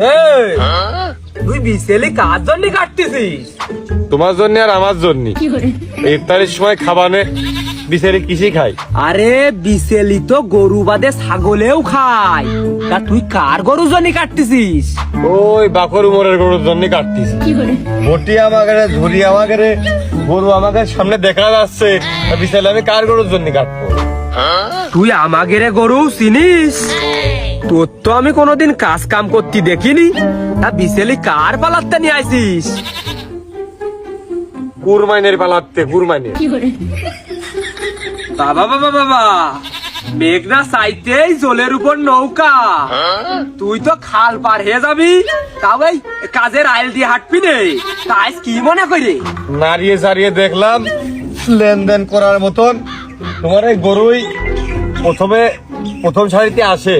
এই তুই বিসেলি কার জন্য কাটতেছিস? তোমার জন্য আর আমার জন্য। ইফতারের সময় খাবানে বিসেলি কিসি খাই? আরে বিসেলি তো গরু বাদে ছাগলেও খায়, তা তুই কার গরুর জন্য কাটতেছিস? ওই বাকর উমরের গরুর জন্য কাটতিস। ভটি আমাকে ঝুরি আমাকে গরু আমাকে সামনে দেখা যাচ্ছে, বিসেলি আমি কার গরুর জন্য কাটবো? তুই আমাগের গরু চিনিস? তোর তো আমি কোনোদিন কাজ কাম করতে দেখিনি, তা বিসেলি কার পালাতে নিয়ে আইছিস? কুরমাইনের পালাতে, কুরমাইনের। বাবা বাবা বাবা, মেঘনা চাইতেই জলের উপর নৌকা। তুই তো খাল পার হয়ে যাবি, তাও এই কাজের আইল দিয়ে হাঁটবি নে। তাই কি মনে করি নাড়িয়ে চাড়িয়ে দেখলাম লেনদেন করার মতন তোমার এই গরুই প্রথম সারিতে আসে।